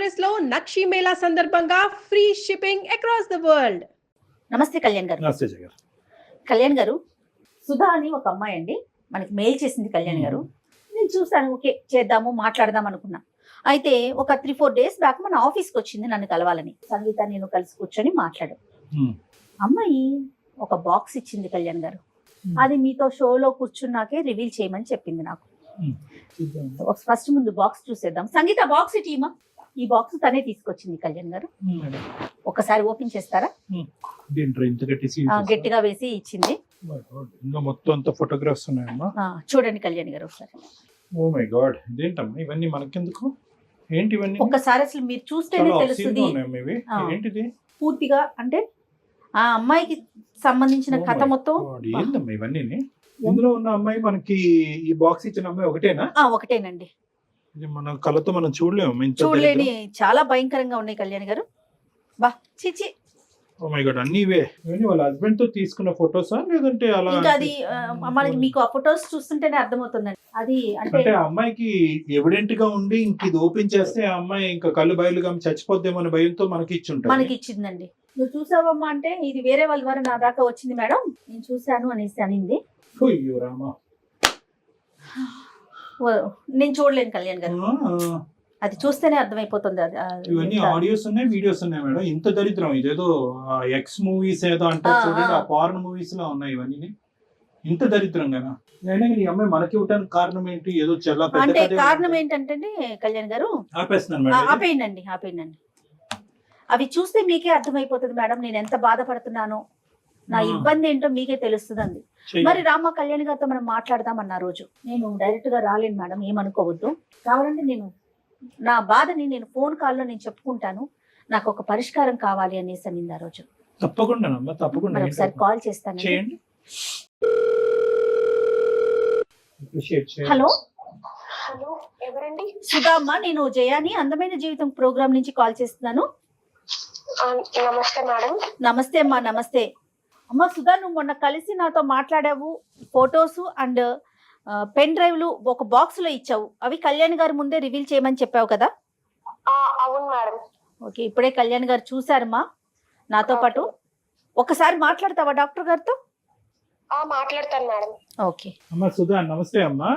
Address లో నక్షి మేళా సందర్భంగా free shipping across the world. నమస్తే కళ్యాణ్ గారు. నమస్తే జగన్. కళ్యాణ్ గారు, సుధా అని ఒక అమ్మాయి అండి మనకి మెయిల్ చేసింది కళ్యాణ్ గారు. నేను చూసాను, ఓకే చేద్దాము మాట్లాడదాం అనుకున్నా. అయితే ఒక 3-4 డేస్ బ్యాక్ మన ఆఫీస్కి వచ్చింది నన్ను కలవాలని. సంగీత నేను కలిసి కూర్చొని మాట్లాడు. అమ్మాయి ఒక బాక్స్ ఇచ్చింది కళ్యాణ్ గారు. అది మీతో షోలో కూర్చున్నాకే రివీల్ చేయమని చెప్పింది నాకు. ఫస్ట్ ముందు బాక్స్ చూసేద్దాం. సంగీత బాక్స్ ఇటీమా. ఈ బాక్స్ తనే తీసుకొచ్చింది కళ్యాణ్ గారు. ఒకసారి ఓపెన్ చేస్తారా? గట్టిగా వేసి ఇచ్చింది. మొత్తం ఫోటోగ్రాఫ్స్ ఉన్నాయమ్మా. చూడండి కళ్యాణ్ గారు ఒకసారి. ఓ మై గాడ్, ఇదేంటమ్మా ఇవన్నీ మనకెందుకు? ఏంటి ఇవన్నీ? ఒక్కసారి అసలు మీరు చూస్తేనే తెలుస్తుంది ఏంటిది పూర్తిగా. అంటే ఆ అమ్మాయికి సంబంధించిన కథ మొత్తం. ఏంటమ్మా ఇవన్నీ? ఇందులో ఉన్న అమ్మాయి మనకి ఈ బాక్స్ ఇచ్చిన అమ్మాయి ఒకటేనా? ఒకటేనండి. ఇది మన కళ్ళతో మనం చూడలేని చాలా భయంకరంగా ఉన్నాయి కళ్యాణ్ గారు. బా చిచి. ఓ మై గాడ్, అన్ని ఇవే. వాళ్ళ హస్బెండ్ తో తీసుకున్న ఫోటోసా లేదంటే అలా? ఇంకా అది మనకి మీకు ఆ ఫోటోస్ చూస్తుంటేనే అర్థమవుతుందండి. అది అంటే ఆ అమ్మాయికి ఎవిడెంట్ గా ఉండి ఇంక ఇది ఓపెన్ చేస్తే ఆ అమ్మాయి ఇంకా కళ్ళు బయలుగా చచ్చిపోద్దేమో అనే భయంతో మనకి ఇచ్చిందండి. నువ్వు చూసావమ్మా అంటే ఇది వేరే వాళ్ళ ద్వారా నా దాకా వచ్చింది మేడం, నేను చూశాను అనేసి అనింది. నేను చూడలేను కళ్యాణ్ గారు, అది చూస్తేనే అర్థమైపోతుంది. ఇవన్నీ ఆడియోస్ ఉన్నాయి, వీడియోస్ ఉన్నాయి మేడం. ఇంత దరిద్రం ఇదేదో ఎక్స్ మూవీస్ ఏదో అంటారు చూడండి, ఆ పార్న్ మూవీస్ లో ఉన్నాయి ఇవన్నీ. ఇంత దరిద్రంగా ఈ అమ్మాయి మనకి ఇవ్వడానికి కారణం ఏంటి? ఏదో చాలా అంటే కారణం ఏంటంటే కళ్యాణ్ గారు, ఆపేయండి. అవి చూస్తే మీకే అర్థమైపోతుంది మేడం నేను ఎంత బాధపడుతున్నానో, నా ఇబ్బంది ఏంటో మీకే తెలుస్తుంది. మరి రామ కళ్యాణ్ గారితో మనం మాట్లాడదామన్న రోజు నేను డైరెక్ట్ గా రాలేను మేడం, ఏమనుకోవద్దు. కావాలంటే నేను నా బాధని నేను ఫోన్ కాల్లో నేను చెప్పుకుంటాను, నాకు ఒక పరిష్కారం కావాలి అనేసి అనింది ఆ రోజు. తప్పకుండా ఒకసారి కాల్ చేస్తాను. హలో ఎవరండి? సుధా అమ్మ, నేను జయాని అందమైన జీవితం ప్రోగ్రామ్ నుంచి కాల్ చేస్తున్నాను. నమస్తే మేడం. నమస్తే అమ్మా. నమస్తే అమ్మ. సుధా, నువ్వు మొన్న కలిసి నాతో మాట్లాడావు, ఫొటోస్ అండ్ పెన్ డ్రైవ్లు ఒక బాక్స్ లో ఇచ్చావు. అవి కళ్యాణ్ గారి ముందే రివీల్ చేయమని చెప్పావు కదా? అవును మేడం. ఓకే, ఇప్పుడే కళ్యాణ్ గారు చూసారమ్మా నాతో పాటు. ఒకసారి మాట్లాడతావా డాక్టర్ గారితో? మాట్లాడతాను మేడం. ఓకే అమ్మా. సుధా నమస్తే అమ్మా.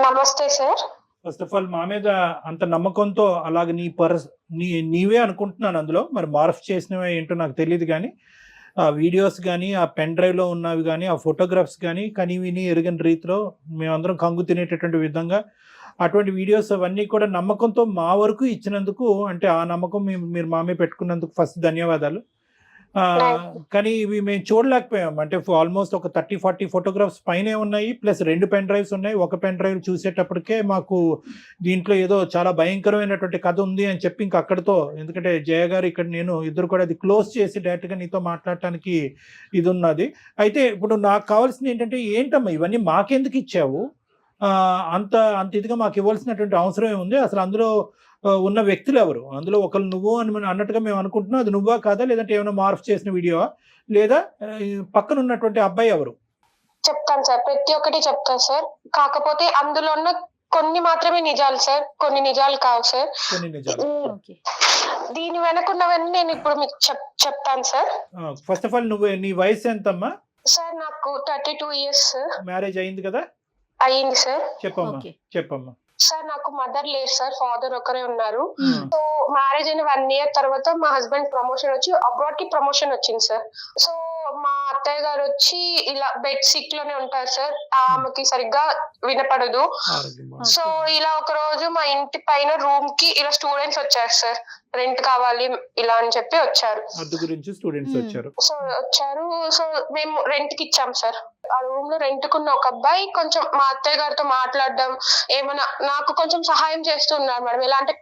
నమస్తే సార్. ఫస్ట్ ఆఫ్ ఆల్ మా మీద అంత నమ్మకంతో అలాగే నీవే అనుకుంటున్నాను. అందులో మరి మార్ఫ్ చేసినవి ఏంటో నాకు తెలియదు, కానీ ఆ వీడియోస్ కానీ ఆ పెన్ డ్రైవ్లో ఉన్నవి కానీ ఆ ఫోటోగ్రాఫ్స్ కానీ విని ఎరుగని రీతిలో మేమందరం కంగు తినేటటువంటి విధంగా అటువంటి వీడియోస్ అవన్నీ కూడా నమ్మకంతో మా వరకు ఇచ్చినందుకు, అంటే ఆ నమ్మకం మీరు మా మీద పెట్టుకున్నందుకు ఫస్ట్ ధన్యవాదాలు. కానీ ఇవి మేము చూడలేకపోయాం. అంటే ఆల్మోస్ట్ ఒక 30-40 ఫోటోగ్రాఫ్స్ పైనే ఉన్నాయి, ప్లస్ 2 పెన్ డ్రైవ్స్ ఉన్నాయి. ఒక పెన్ డ్రైవ్ చూసేటప్పటికే మాకు దీంట్లో ఏదో చాలా భయంకరమైనటువంటి కథ ఉంది అని చెప్పి ఇంక అక్కడితో, ఎందుకంటే జయ గారు ఇక్కడ నేను ఇద్దరు కూడా అది క్లోజ్ చేసి డైరెక్ట్గా నీతో మాట్లాడటానికి ఇది ఉన్నది. అయితే ఇప్పుడు నాకు కావాల్సింది ఏంటమ్మా ఇవన్నీ మాకెందుకు ఇచ్చావు? అంత ఇదిగా మాకు ఇవ్వాల్సినటువంటి అవసరం ఏముంది? అసలు అందులో ఉన్న వ్యక్తులు ఎవరు? అందులో ఒకరు నువ్వు అని అన్నట్టుగా మేము అనుకుంటున్నాం. అది నువ్వా కాదా, లేదంటే ఏమైనా మార్ఫ్ చేసిన వీడియో, లేదా పక్కన ఉన్నటువంటి అబ్బాయి ఎవరు? చెప్తాను సార్, ప్రతి ఒక్కటి చెప్తాను సార్. కాకపోతే అందులో ఉన్న కొన్ని మాత్రమే నిజాలు సార్, కొన్ని నిజాలు కావు సార్. కొన్ని నిజాలు. దీని వెనకున్నవన్నీ నేను ఇప్పుడు మీకు చెప్తాను సార్. ఫస్ట్ ఆఫ్ ఆల్ నీ వయసు ఎంతమ్మా? సార్ నాకు 32 years. మ్యారేజ్ అయింది కదా? అయ్యింది సార్. చెప్పమ్మా. సార్ నాకు మదర్ లేరు సార్, ఫాదర్ ఒకరే ఉన్నారు. సో మ్యారేజ్ అయిన 1 year తర్వాత మా హస్బెండ్ ప్రమోషన్ వచ్చి అబ్రాడ్ కి ప్రమోషన్ వచ్చింది సార్. సో మా అత్తయ్య గారు వచ్చి ఇలా బెడ్ సిక్ లోనే ఉంటారు సార్, ఆమెకి సరిగ్గా వినపడదు. సో ఇలా ఒక రోజు మా ఇంటి పైన రూమ్ కి ఇలా స్టూడెంట్స్ వచ్చారు సార్, రెంట్ కావాలి ఇలా అని చెప్పి వచ్చారు. సో వచ్చారు. సో మేము రెంట్ కి ఇచ్చాం సార్. ఆ రూమ్ లో రెంట్ కున్న ఒక అబ్బాయి కొంచెం మా అత్తయ్య గారితో మాట్లాడడం, ఏమైనా నాకు కొంచెం సహాయం చేస్తున్నారు మేడం. ఎలా అంటే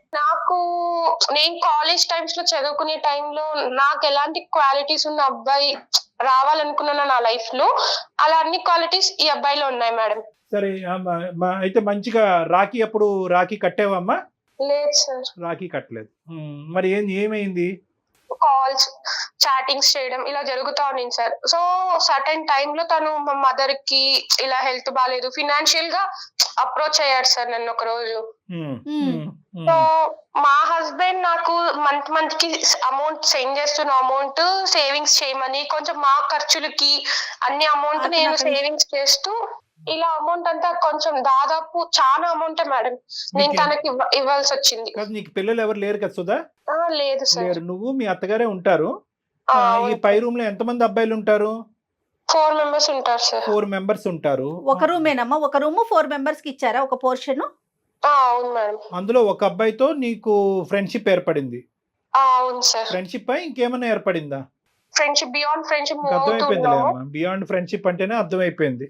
నేను కాలేజ్ టైమ్స్ లో చదువుకునే టైంలో నాకు ఎలాంటి క్వాలిటీస్ ఉన్న అబ్బాయి రావాలనుకున్నాను నా లైఫ్ లో, అలా అన్ని క్వాలిటీస్ ఈ అబ్బాయిలో ఉన్నాయి మేడం. సరే, అయితే మంచిగా రాఖీ కట్టావమ్మా? లేదు సార్, రాఖీ కట్టలేదు. మరి ఏమైంది? కాల్స్ చాటింగ్స్ చేయడం ఇలా జరుగుతా ఉంది సార్. సో సర్టెన్ టైమ్ లో తను మా మదర్ కి ఇలా హెల్త్ బాగాలేదు, ఫినాన్షియల్ గా అప్రోచ్ అయ్యాడు సార్ నన్ను ఒక రోజు. సో మా హస్బెండ్ నాకు మంత్ కి అమౌంట్ సెండ్ చేస్తున్న అమౌంట్ సేవింగ్స్ చేయమని, కొంచెం మా ఖర్చులకి అన్ని అమౌంట్ నేను సేవింగ్స్ చేస్తూ ఇలా అమౌంట్ అంతా కొంచెం దాదాపు చాలా అమౌంట్ మేడం నేను తనకి ఇవ్వాల్సి వచ్చింది. నీకు పిల్లలు ఎవరు లేరు కదా సుధా? లేదు సార్. నువ్వు మీ అత్తగారే ఉంటారు. ఈ పై రూమ్ లో ఎంతమంది అబ్బాయిలు ఉంటారు? 4 members ఉంటారు సార్. 4 members ఉంటారు. ఒక రూమేనమ్మా? ఒక రూమ్ 4 members కి ఇచ్చారా ఒక పోర్షన్? అవును మేడం. అందులో ఒక అబ్బాయితో నీకు ఫ్రెండ్షిప్ ఏర్పడింది? అవును సార్. ఫ్రెండ్షిప్ ఏమైనా ఏర్పడిందా? Friendship beyond friendship beyond friendship అంటేనే అర్థమైపోయింది.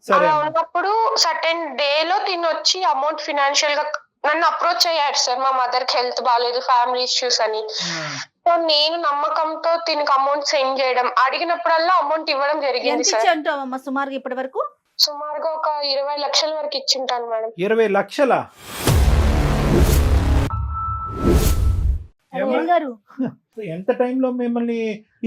సరే, ఉన్నప్పుడు సర్టెన్ డే లో తిని వచ్చి అమౌంట్ ఫినాన్షియల్ గా నన్ను అప్రోచ్ అయ్యాడు సార్. మా మదర్ కి హెల్త్ బాగాలేదు, ఫ్యామిలీ ఇష్యూస్ అని. సో నేను నమ్మకంతో దీనికి అమౌంట్ సెండ్ చేయడం, అడిగినప్పుడల్లా అమౌంట్ ఇవ్వడం జరిగింది సార్. సుమారుగా ఇప్పటి వరకు సుమారుగా ఒక 20 లక్షల వరకు ఇచ్చింటాను మేడం. 20 లక్షలా? ఎంత టైంలో మిమ్మల్ని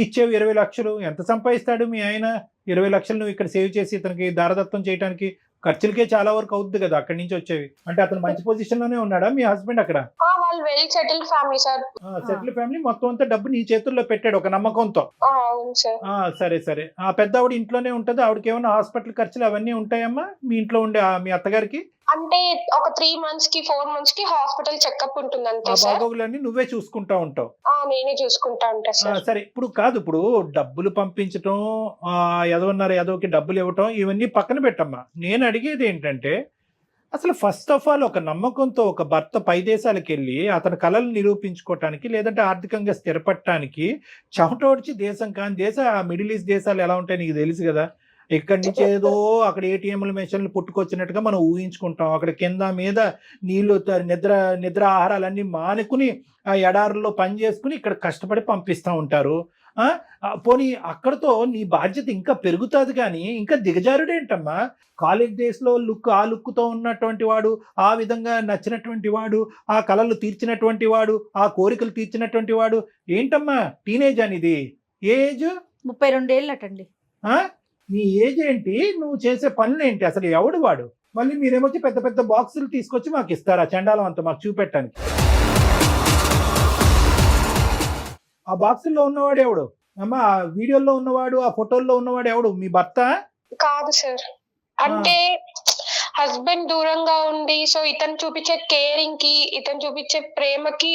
ఇచ్చేవి 20 లక్షలు? ఎంత సంపాదిస్తాడు మీ ఆయన? 20 లక్షలు నువ్వు ఇక్కడ సేవ్ చేసి ఇతనికి దారదత్తం చేయడానికి ఖర్చులకే చాలా వరకు అవుతుంది కదా అక్కడి నుంచి వచ్చేవి. అంటే అతను మంచి పొజిషన్ లోనే ఉన్నాడా మీ హస్బెండ్ అక్కడ? వాళ్ళు well settled family sir. Settle family. మొత్తం అంతా డబ్బు నీ చేతుల్లో పెట్టాడు ఒక నమ్మకంతో. అవును సార్. సరే సరే. ఆ పెద్ద ఆవిడ ఇంట్లోనే ఉంటది. ఆవిడకి ఏమైనా హాస్పిటల్ ఖర్చులు అవన్నీ ఉంటాయమ్మా మీ ఇంట్లో ఉండే మీ అత్తగారికి? అంటే ఒక 3 months కి 4 months కి హాస్పిటల్ చెకప్ ఉంటుంది అంతే సార్. బాగోగులన్నీ నువ్వే చూసుకుంటా ఉంటావు? నేనే చూసుకుంటా ఉంటా సార్. సరే, ఇప్పుడు కాదు, ఇప్పుడు డబ్బులు పంపించటం, ఎదవకి డబ్బులు ఇవ్వటం ఇవన్నీ పక్కన పెట్టమ్మా. నేను అడిగేది ఏంటంటే అసలు ఫస్ట్ ఆఫ్ ఆల్ ఒక నమ్మకంతో ఒక భర్త పై దేశాలకు వెళ్ళి అతని కళలు నిరూపించుకోవటానికి లేదంటే ఆర్థికంగా స్థిరపడటానికి చెమటోడ్చి దేశం కాని దేశం మిడిల్ ఈస్ట్ దేశాలు ఎలా ఉంటాయి నీకు తెలుసు కదా. ఇక్కడి నుంచి ఏదో అక్కడ ఏటీఎంల మెషిన్లు పుట్టుకొచ్చినట్టుగా మనం ఊహించుకుంటాం. అక్కడ కింద మీద నీళ్లు నిద్ర ఆహారాలన్నీ మానుకుని ఆ ఎడారుల్లో పని చేసుకుని ఇక్కడ కష్టపడి పంపిస్తూ ఉంటారు. పోనీ అక్కడతో నీ బాధ్యత ఇంకా పెరుగుతుంది కానీ ఇంకా దిగజారుడేంటమ్మా? కాలేజ్ డేస్లో ఆ లుక్తో ఉన్నటువంటి వాడు, ఆ విధంగా నచ్చినటువంటి వాడు, ఆ కళలు తీర్చినటువంటి వాడు, ఆ కోరికలు తీర్చినటువంటి వాడు ఏంటమ్మా? టీనేజ్ అనేది ఏజ్ 32 ఏళ్ళటండి. నీ ఏజ్ ఏంటి? నువ్వు చేసే పనులు ఏంటి? అసలు ఎవడు వాడు? మళ్ళీ మీరేమొచ్చి పెద్ద పెద్ద బాక్సులు తీసుకొచ్చి మాకు ఇస్తారా చండాలం అంతా మాకు చూపెట్టడానికి? ఆ బాక్సుల్లో ఉన్నవాడు ఎవడు అమ్మా? ఆ వీడియోలో ఉన్నవాడు, ఆ ఫోటోల్లో ఉన్నవాడు ఎవడు? మీ భర్త కాదు సార్. అంటే హస్బెండ్ దూరంగా ఉండి సో ఇతను చూపించే కేరింగ్ కి, ఇతను చూపించే ప్రేమకి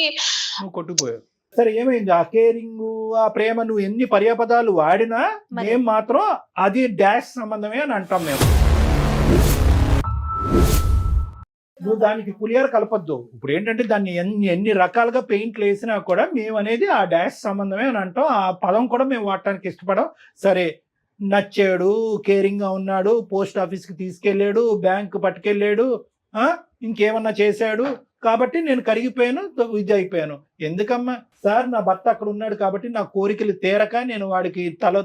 నువ్వు కొట్టుకుపోయావు. సరే, ఏమైంది? ఆ కేరింగ్, ఆ ప్రేమ నువ్వు ఎన్ని పర్యాపదాలు వాడినా మేము మాత్రం అది డాష్ సంబంధమే అని అంటాం మేము. నువ్వు దానికి పులియారు కలపొద్దు. ఇప్పుడు ఏంటంటే దాన్ని ఎన్ని రకాలుగా పెయింట్లు వేసినా కూడా మేము అనేది ఆ డాష్ సంబంధమే అని అంటాం. ఆ పదం కూడా మేము వాడటానికి ఇష్టపడం. సరే, నచ్చాడు, కేరింగ్ గా ఉన్నాడు, పోస్ట్ ఆఫీస్కి తీసుకెళ్ళాడు, బ్యాంకు పట్టుకెళ్ళాడు, ఇంకేమన్నా చేశాడు కాబట్టి నేను కరిగిపోయాను, ఇది అయిపోయాను. ఎందుకమ్మా? సార్ నా భర్త అక్కడ ఉన్నాడు కాబట్టి నా కోరికలు తీరక నేను వాడికి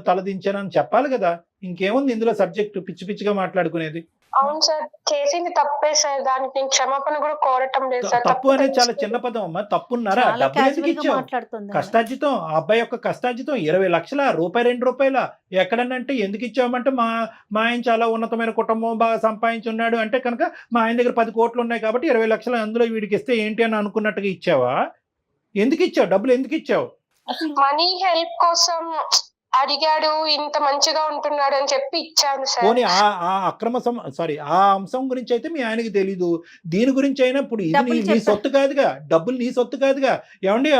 తలదించానని చెప్పాలి కదా. ఇంకేముంది ఇందులో సబ్జెక్టు పిచ్చి పిచ్చిగా మాట్లాడుకునేది? అవును సార్, చేసింది తప్పే సార్. దానికి నేను క్షమాపణ కూడా కోరటం లేదు సార్. తప్పు అనేది చాలా చిన్న పదం అమ్మా. తప్పున్నారా? డబ్బులు ఎందుకు ఇచ్చావు? కష్టార్జితం, ఆ అబ్బాయి యొక్క కష్టార్జితం 20 లక్షల రూపాయి, 2 రూపాయల ఎక్కడనంటే ఎందుకు ఇచ్చామంటే మా ఆయన చాలా ఉన్నతమైన కుటుంబం, బాగా సంపాదించున్నాడు అంటే కనుక మా ఆయన దగ్గర 10 కోట్లు ఉన్నాయి కాబట్టి 20 లక్షలు అందులో వీడికి ఇస్తే ఏంటి అని అనుకున్నట్టుగా ఇచ్చావా? ఎందుకు ఇచ్చావు? డబ్బులు ఎందుకు ఇచ్చావు? మనీ హెల్ప్ కోసం అడిగాడు, ఇంత మంచిగా ఉంటున్నాడు అని చెప్పి ఇచ్చాను సార్. పోనీ ఆ ఆ అంశం గురించి అయితే మీ ఆయనకి తెలీదు. దీని గురించి అయినా ఇప్పుడు ఇది నీ సొత్తు కాదుగా, డబ్బులు నీ సొత్తు కాదుగా. ఏమండి,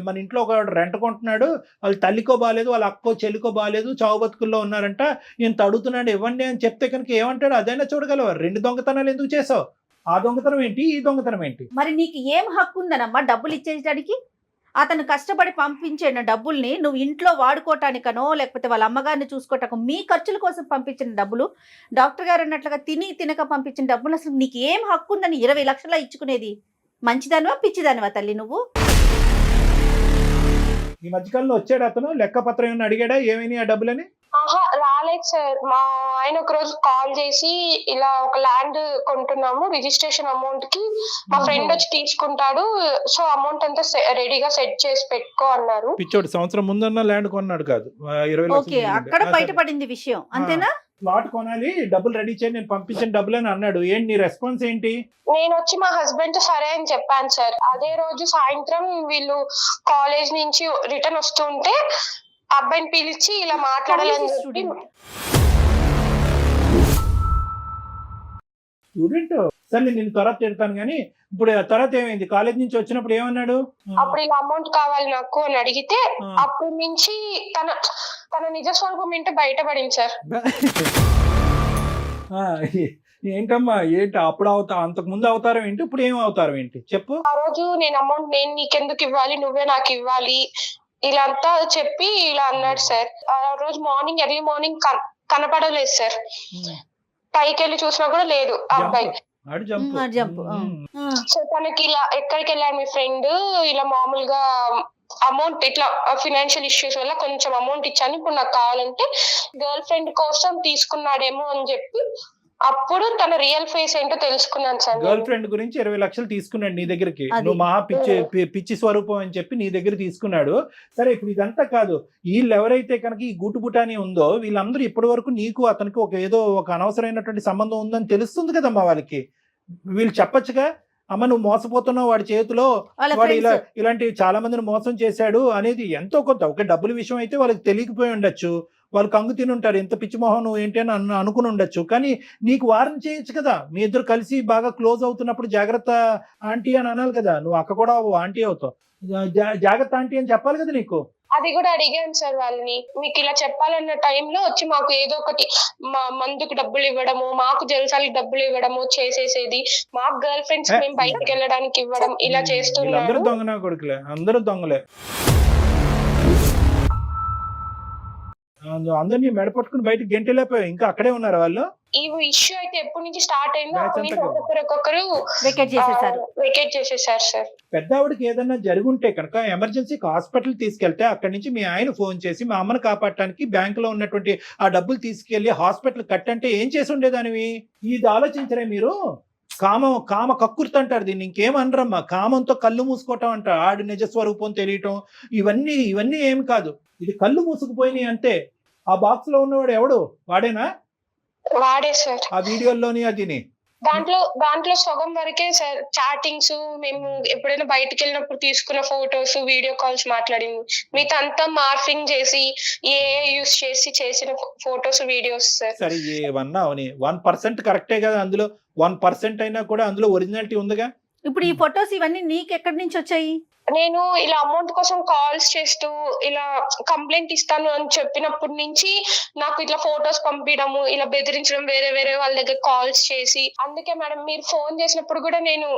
మన ఇంట్లో ఒక రెంట కొంటున్నాడు, వాళ్ళ తల్లికో బాగాలేదు, వాళ్ళ అక్కో చెల్లికో బాగాలేదు, చావు బతుకుల్లో ఉన్నారంట, ఇంత అడుగుతున్నాడు ఇవ్వండి అని చెప్తే కనుక ఏమంటాడు? అదైనా చూడగలవా? 2 దొంగతనాలు ఎందుకు చేసావు? ఆ దొంగతనం ఏంటి, ఈ దొంగతనం ఏంటి? మరి నీకు ఏం హక్కు ఉందనమ్మా డబ్బులు ఇచ్చేయడానికి? అతను కష్టపడి పంపించిన డబ్బుల్ని నువ్వు ఇంట్లో వాడుకోవటానికనో లేకపోతే వాళ్ళ అమ్మగారిని చూసుకోవటానికో మీ ఖర్చుల కోసం పంపించిన డబ్బులు, డాక్టర్ గారు అన్నట్లుగా తినక పంపించిన డబ్బులు, అసలు నీకు ఏం హక్కు ఉందని 20 లక్షల ఇచ్చుకునేది? మంచిదానివా పిచ్చిదానివా తల్లి నువ్వు? ఈ మధ్యకాలంలో వచ్చాడు అతను, లెక్కపత్రం ఏమైనా అడిగాడా ఏమైనా ఆ డబ్బులని? రాలేదు సార్. మా ఆయన ఒక రోజు కాల్ చేసి ఇలా ఒక ల్యాండ్ కొంటున్నాము, రిజిస్ట్రేషన్ అమౌంట్ కి మా ఫ్రెండ్ వచ్చి తీసుకుంటాడు, సో అమౌంట్ అంతా రెడీగా సెట్ చేసి పెట్టుకో అన్నారు. పిచ్చోడు సంవత్సరం ముందన్న ల్యాండ్ కొన్నాడు కాదు 20 లక్షలు. అక్కడ బయటపడింది విషయం అంతేనా? ప్లాట్ కొనాలి, డబ్బులు రెడీ చేయండి, నేను పంపించిన డబ్బులు అని అన్నాడు. ఏంటి నీ రెస్పాన్స్ ఏంటి? నేను వచ్చి మా హస్బెండ్ తో సరే అని చెప్పాను సార్. అదే రోజు సాయంత్రం వీళ్ళు కాలేజ్ నుంచి రిటర్న్ వస్తుంటే అబ్బాయిని పిలిచి ఇలా మాట్లాడాలని చెప్పి స్టూడెంట్ సరే నేను తర్వాత తిడతాను కానీ ఇప్పుడు తర్వాత ఏమైంది? కాలేజ్ నుంచి వచ్చినప్పుడు ఏమన్నాడు? అప్పుడు ఇలా అమౌంట్ కావాలి నాకు అని అడిగితే అప్పటి నుంచి తన తన నిజ స్వరూపం ఏంటో బయటపడింది సార్. ఏంటమ్మా ఏంటి అప్పుడు అంతకు ముందు అవతారం ఏంటి, ఇప్పుడు ఏం అవతారం ఏంటి చెప్పు? ఆ రోజు నేను అమౌంట్ నేను నీకెందుకు ఇవ్వాలి, నువ్వే నాకు ఇవ్వాలి ఇలా అంతా చెప్పి ఇలా అన్నాడు సార్. ఆ రోజు మార్నింగ్ ఎర్లీ మార్నింగ్ కనపడలేదు సార్. పైకి వెళ్ళి చూసినా కూడా లేదు ఆ అబ్బాయి. సో తనకి ఇలా ఎక్కడికి వెళ్ళాడు మీ ఫ్రెండ్, ఇలా మామూలుగా అమౌంట్ ఇట్లా ఫినాన్షియల్ ఇష్యూస్ వల్ల కొంచెం అమౌంట్ ఇచ్చాను, ఇప్పుడు నాకు కావాలంటే గర్ల్ ఫ్రెండ్ కోసం తీసుకున్నాడేమో అని చెప్పి అప్పుడు తన రియల్ ఫేస్ ఏంటో తెలుసుకున్నాను సార్. గర్ల్ ఫ్రెండ్ గురించి 20 లక్షలు తీసుకున్నాడు నీ దగ్గరికి, నువ్వు మహా పిచ్చి స్వరూపం అని చెప్పి నీ దగ్గర తీసుకున్నాడు. సరే ఇప్పుడు ఇదంతా కాదు, వీళ్ళు ఎవరైతే కనుక ఈ గుటుబుటాని ఉందో వీళ్ళందరూ ఇప్పటి వరకు నీకు అతనికి ఏదో ఒక అనవసరమైనటువంటి సంబంధం ఉందని తెలుస్తుంది కదమ్మా వాళ్ళకి. వీళ్ళు చెప్పొచ్చుగా, అమ్మ నువ్వు మోసపోతున్నావు, వాడి చేతిలో వాడు ఇలాంటి చాలా మందిని మోసం చేశాడు అనేది ఎంతో కొంత. ఒక డబ్బుల విషయం అయితే వాళ్ళకి తెలియకపోయి ఉండొచ్చు, వాళ్ళు కంగు తిని ఉంటారు, ఎంత పిచ్చి మొహం నువ్వు ఏంటి అని అనుకుని ఉండొచ్చు. కానీ నీకు వారం చేయొచ్చు కదా, మీ ఇద్దరు కలిసి బాగా క్లోజ్ అవుతున్నప్పుడు జాగ్రత్త ఆంటీ అని అనాలి కదా. నువ్వు అక్క కూడా ఆంటీ అవుతావు, జాగ్రత్త ఆంటీ అని చెప్పాలి కదా నీకు. అది కూడా అడిగాను సార్ వాళ్ళని, మీకు ఇలా చెప్పాలన్న టైంలో వచ్చి మాకు ఏదో ఒకటి మందుకు డబ్బులు ఇవ్వడము, మాకు జల్సాలకి డబ్బులు ఇవ్వడము చేసేసేది, మాకు గర్ల్ ఫ్రెండ్స్ మేము బయటకు వెళ్ళడానికి ఇవ్వడం ఇలా చేస్తున్నారు. అందరూ దొంగనా కొడుకులే, అందరూ దొంగలే. అందరినీ మెడపట్టుకుని బయటకు గెంటలేకపోయావు, ఇంకా అక్కడే ఉన్నారు వాళ్ళు. ఈ ఇష్యూ అయితే ఎప్పటి నుంచి స్టార్ట్ అయిందో ఒక్కొక్కరు వెకేట్ చేసేసారు సార్. పెద్ద ఆవిడకి ఏదన్నా జరుగుంటే కనుక ఎమర్జెన్సీకి హాస్పిటల్ తీసుకెళ్తే అక్కడి నుంచి మీ ఆయన ఫోన్ చేసి మా అమ్మను కాపాడటానికి బ్యాంకులో ఉన్నటువంటి ఆ డబ్బులు తీసుకెళ్లి హాస్పిటల్ కట్టంటే ఏం చేసి ఉండేదానివి? ఇది ఆలోచించరే మీరు? కామ కక్కుర్తి అంటారు దీన్ని, ఇంకేమనరమ్మా. కామంతో కళ్ళు మూసుకోవటం అంటారు, ఆడి నిజస్వరూపం తెలియటం, ఇవన్నీ ఏం కాదు. ఇది కళ్ళు మూసుకుపోయినాయి అంతే. ఆ బాక్స్ లో ఉన్నవాడు ఎవడు? వాడేనా? వాడే సార్. ఆ వీడియోలోని అదిని దాంట్లో సగం వరకే సార్ చాటింగ్స్, మేము ఎప్పుడైనా బయటకు వెళ్ళినప్పుడు తీసుకున్న ఫొటోస్, వీడియో కాల్స్ మాట్లాడింది. మిగతా అంతా మార్ఫింగ్ చేసి యూస్ చేసి చేసిన ఫొటోస్, వీడియోస్ సార్. సరే ఏమన్నా 1% కరెక్టే కదా, అందులో 1% అయినా కూడా అందులో ఒరిజినాలిటీ ఉందిగా. ఇప్పుడు ఈ ఫొటోస్ ఇవన్నీ నీకు ఎక్కడి నుంచి వచ్చాయి? నేను ఇలా అమౌంట్ కోసం కాల్స్ చేస్తూ ఇలా కంప్లైంట్ ఇస్తాను అని చెప్పినప్పటి నుంచి నాకు ఇట్లా ఫొటోస్ పంపించడము, ఇలా బెదిరించడం, వేరే వాళ్ళ దగ్గర కాల్స్ చేసి. అందుకే మేడం మీరు ఫోన్ చేసినప్పుడు కూడా నేను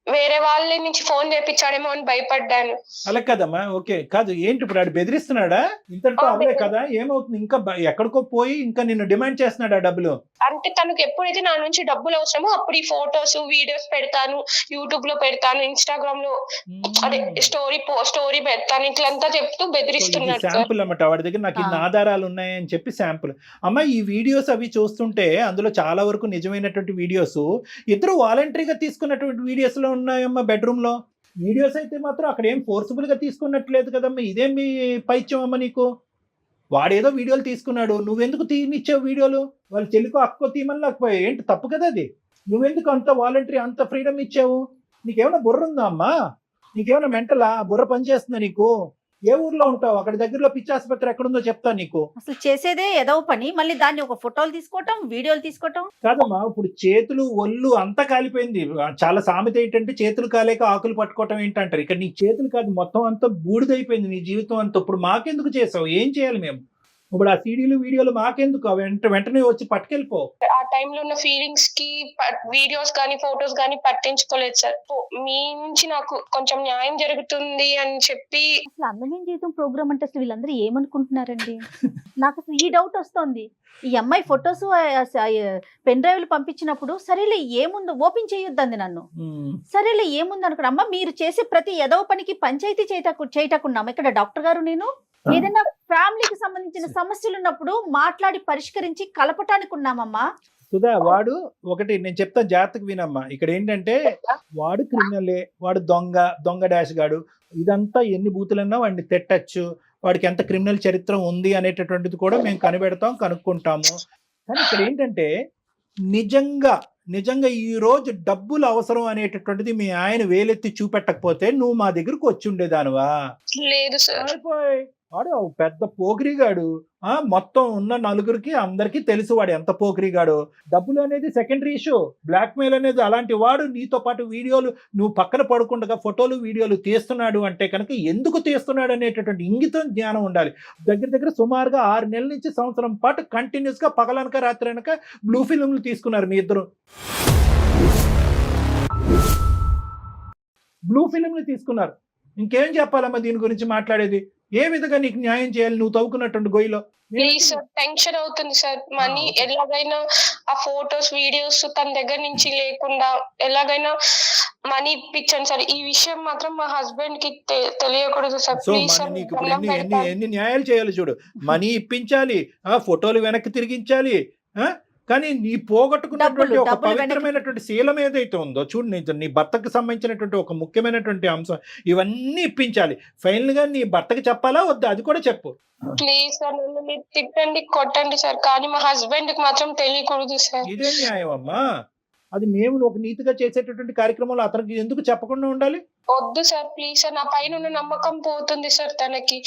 వేరే వాళ్ళ నుంచి ఫోన్ చేపించాడేమో అని భయపడ్డాను. అలా కదమ్మా, ఓకే కాదు. ఏంటి ఇప్పుడు ఆడు బెదిరిస్తున్నాడా? ఇంతటితో అవే కదా, ఏమవుతుంది? ఇంకా ఎక్కడికో పోయి ఇంకా నిన్ను డిమాండ్ చేస్తున్నాడు ఆ డబ్బులు. అంటే తనకు ఎప్పుడైతే నా నుంచి డబ్బులు అవసరమో అప్పుడు ఈ ఫొటోస్, వీడియోస్ పెడతాను, యూట్యూబ్ లో పెడతాను, ఇన్స్టాగ్రామ్ లో అదే స్టోరీ పెడతాను, ఇట్లంతా చెప్తూ బెదిరిస్తున్నాడు. శాంపుల్ అన్నమాట, వాడి దగ్గర నాకు ఇన్ని ఆధారాలు ఉన్నాయని చెప్పి శాంపుల్. అమ్మ ఈ వీడియోస్ అవి చూస్తుంటే అందులో చాలా వరకు నిజమైనటువంటి వీడియోస్, ఇద్దరు వాలంటరీగా తీసుకున్నటువంటి వీడియోస్ లో ఉన్నాయమ్మా. బెడ్రూమ్ లో వీడియోస్ అయితే మాత్రం అక్కడ ఏం ఫోర్స్ఫుల్ గా తీసుకున్నట్లేదు కదమ్మా. ఇదేం మీ పైత్యం అమ్మ నీకు? వాడేదో వీడియోలు తీసుకున్నాడు, నువ్వెందుకు తీనిచ్చావు వీడియోలు? వాళ్ళ చెల్లికో అక్కో తీయమని లేకపోయా ఏంటి? తప్పు కదా అది. నువ్వెందుకు అంత వాలంటరీ అంత ఫ్రీడమ్ ఇచ్చావు? నీకేమైనా బుర్ర ఉందా అమ్మా? నీకేమైనా మెంటలా? బుర్ర పనిచేస్తుందా నీకు? ఏ ఊర్లో ఉంటావు? అక్కడ దగ్గరలో పిచ్చి ఆసుపత్రి ఎక్కడుందో చెప్తా నీకు. అసలు చేసేదే ఏదో పని, మళ్ళీ దాన్ని ఒక ఫోటోలు తీసుకోవటం, వీడియోలు తీసుకోవటం కాదమ్మా. ఇప్పుడు చేతులు ఒళ్ళు అంతా కాలిపోయింది. చాలా సామెత ఏంటంటే చేతులు కాలేక ఆకులు పట్టుకోవటం ఏంటంటారు. ఇక్కడ నీ చేతులు కాదు, మొత్తం అంతా బూడిదైపోయింది నీ జీవితం అంతా. ఇప్పుడు మాకెందుకు చేసావు? ఏం చేయాలి మేము? ఇప్పుడు ఆ సీడీలు వీడియోలు మాకెందుకు? వెంటనే వచ్చి పట్టుకెళ్ళిపో. ఆ టైంలో ఉన్న ఫీలింగ్స్ కి వీడియోస్ కానీ ఫొటోస్ కానీ పట్టించుకోలేదు సార్. మీ నుంచి నాకు కొంచెం న్యాయం జరుగుతుంది అని చెప్పి. అసలు అందమైన జీవితం ప్రోగ్రామ్ అంటే అసలు వీళ్ళందరూ ఏమనుకుంటున్నారండి? నాకు అసలు ఈ డౌట్ వస్తుంది. ఈ అమ్మాయి ఫొటోస్ పెన్ డ్రైవ్లు పంపించినప్పుడు సరేలే ఏముందో ఓపెన్ చేయొద్దంది నన్ను. సరేలే ఏముంది అనుకున్నా. అమ్మ మీరు చేసే ప్రతి ఎదవ పనికి పంచాయతీ చేయటకున్నాం ఇక్కడ డాక్టర్ గారు. నేను ఏదైనా ఫ్యామిలీకి సంబంధించిన సమస్యలు ఉన్నప్పుడు మాట్లాడి పరిష్కరించి కలపటానికి ఉన్నామమ్మా. సుధా, వాడు ఒకటి నేను చెప్తా, జాగ్రత్తగా వినమ్మా. ఇక్కడ ఏంటంటే వాడు క్రిమినలే, వాడు దొంగ డాష్ గాడు. ఇదంతా ఎన్ని బూతులన్నా వాడిని తిట్టచ్చు, వాడికి ఎంత క్రిమినల్ చరిత్ర ఉంది అనేటటువంటిది కూడా మేము కనిపెడతాం, కనుక్కుంటాము. కానీ ఇక్కడ ఏంటంటే నిజంగా ఈ రోజు డబ్బులు అవసరం అనేటటువంటిది మీ ఆయన వేలెత్తి చూపెట్టకపోతే నువ్వు మా దగ్గరకు వచ్చి ఉండేదానివా? లేదు సార్. అయిపోయి వాడు ఒక పెద్ద పోకిరిగాడు. మొత్తం ఉన్న నలుగురికి అందరికీ తెలుసు వాడు ఎంత పోకిరిగాడు. డబ్బులు అనేది సెకండరీ ఇష్యూ. బ్లాక్మెయిల్ అనేది అలాంటి వాడు నీతో పాటు వీడియోలు నువ్వు పక్కన పడుకుండగా ఫోటోలు వీడియోలు తీస్తున్నాడు అంటే కనుక ఎందుకు తీస్తున్నాడు అనేటటువంటి ఇంగితం జ్ఞానం ఉండాలి. దగ్గర సుమారుగా 6 నెలల నుంచి సంవత్సరం పాటు కంటిన్యూస్గా పగలనక రాత్రి అనక బ్లూ ఫిల్మ్లు తీసుకున్నారు మీ ఇద్దరు. బ్లూ ఫిల్మ్లు తీసుకున్నారు. ఇంకేం చెప్పాలమ్మా దీని గురించి మాట్లాడేది? ఏ విధంగా నీకు న్యాయం చేయాలి నువ్వు తవ్వుకున్నటువంటి గొయ్యిలో? ప్లీజ్ సార్, టెన్షన్ అవుతుంది సార్. మనీ ఎలాగైనా ఆ ఫోటోస్ వీడియోస్ తన దగ్గర నుంచి లేకుండా ఎలాగైనా మనీ ఇప్పించండి సార్. ఈ విషయం మాత్రం మా హస్బెండ్ కి తెలియకూడదు సార్. So please sir. నీకు ఇప్పుడు ఎన్ని న్యాయాలు చేయాలి చూడు. మనీ ఇప్పించాలి, ఫోటోలు వెనక్కి తిరిగించాలి, కానీ నీ పోగొట్టుకున్నటువంటి ఒక పవిత్రమైనటువంటి శీలం ఏదైతే ఉందో చూడు, నీ భర్తకు సంబంధించినటువంటి ఒక ముఖ్యమైనటువంటి అంశం ఇవన్నీ ఇప్పించాలి. ఫైనల్ గా నీ భర్తకి చెప్పాలా వద్దా అది కూడా చెప్పు. ప్లీజ్ సార్, నన్ను మీరు తిట్టండి కొట్టండి సార్, కానీ మా హస్బెండ్ కి మాత్రం తెలియకూడదు సార్. ఇదే న్యాయం అమ్మా. అది మేము ఒక నీతిగా చేసేటటువంటి కార్యక్రమంలో అతనికి ఎందుకు చెప్పకుండా ఉండాలి? వద్దు సార్, ప్లీజ్ సార్. నా పైన ఉన్న నమ్మకం పోతుంది సార్ తనకి.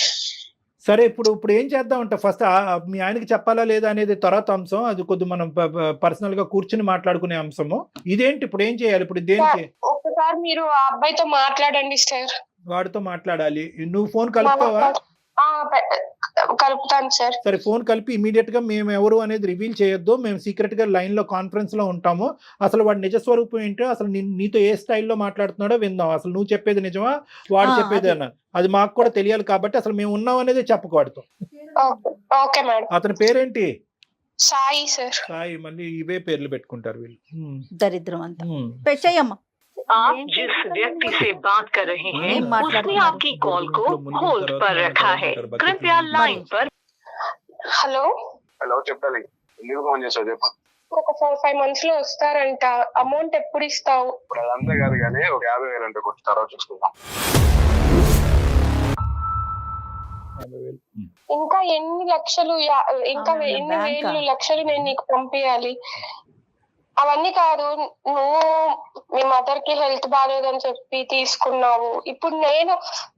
సరే ఇప్పుడు ఏం చేద్దామంటే ఫస్ట్ మీ ఆయనకి చెప్పాలా లేదా అనేది తర్వాత అంశం. అది కొద్ది మనం పర్సనల్ గా కూర్చుని మాట్లాడుకునే అంశము. ఇదేంటి ఇప్పుడు ఏం చేయాలి? ఇప్పుడు దేనికి? ఒక్కసారి మీరు ఆ అబ్బాయితో మాట్లాడండి సార్. వాడితో మాట్లాడాలి. నువ్వు ఫోన్ కలుపుతావా? కలుపుతాను సార్. సరే, ఫోన్ కలిపి ఇమీడియట్ గా మేము ఎవరు అనేది రివీల్ చేయొద్దు. మేము సీక్రెట్ గా లైన్ లో కాన్ఫరెన్స్ లో ఉంటాము. అసలు వాడి నిజ స్వరూపం ఏంటో, అసలు నీతో ఏ స్టైల్లో మాట్లాడుతున్నాడో విందాం. అసలు నువ్వు చెప్పేది నిజమా వాడు చెప్పేది అన్న అది మాకు కూడా తెలియాలి. కాబట్టి అసలు మేము ఉన్నాం అనేది చెప్పకూడదు. Okay madam. అతని పేరేంటి? సాయి సార్. సాయి. మళ్ళీ ఇవే పేర్లు పెట్టుకుంటారు వీళ్ళు. దరిద్రం అంతా. పెట్టేయమ్మా. आप जिस व्यक्ति से बात कर रहे हैं उसने आपकी कॉल को होल्ड पर रखा है, कृपया लाइन पर. హలో చెప్పాలి. ఎందుకు ఫోన్ చేసావు చెప్పు. ఒక 4-5 months లో వస్తారంట. అమౌంట్ ఎప్పుడు ఇస్తావు? ఇప్పుడు అదంతా కాదు కానీ ఒక 50,000 అంటే కొంచెం తర్వాత చూసుకుందాం. ఇంకా ఎన్ని లక్షలు ఇంకా ఎన్ని వేలు లక్షలు నేను నీకు పంపించాలి? అవన్నీ కాదు, నువ్వు మీ మదర్ కి హెల్త్ బాగాలేదని చెప్పి తీసుకున్నావు. ఇప్పుడు నేను